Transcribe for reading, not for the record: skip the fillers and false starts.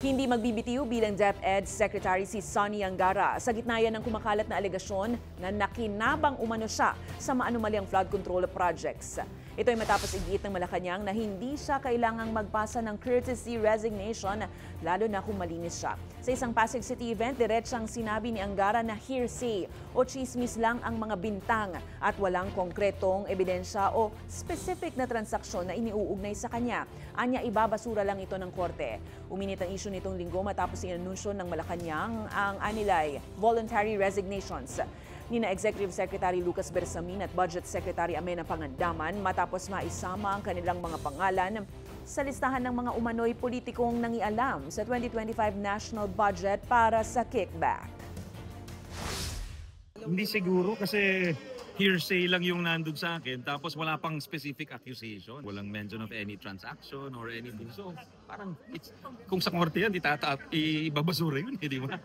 Hindi magbibitiw bilang DepEd Secretary si Sonny Angara sa gitna yan ng kumakalat na alegasyon na nakinabang umano siya sa maanumalyang flood control projects. Ito ay matapos igiit ng Malacanang na hindi siya kailangang magpasa ng courtesy resignation lalo na kung malinis siya. Sa isang Pasig City event, diretsang sinabi ni Angara na hearsay o chismis lang ang mga bintang at walang konkretong ebidensya o specific na transaksyon na iniuugnay sa kanya. Anya ibabasura lang ito ng korte. Uminit ang issue nitong linggo matapos inanunsyo ng Malacanang ang anilay voluntary resignations nina Executive Secretary Lucas Bersamin at Budget Secretary Amena Pangandaman matapos maisama ang kanilang mga pangalan sa listahan ng mga umano'y politikong nangialam sa 2025 national budget para sa kickback. Hindi siguro kasi hearsay lang yung nandun sa akin tapos wala pang specific accusation. Walang mention of any transaction or anything. So parang kung sa korte yan, ibabasura yun, di ba?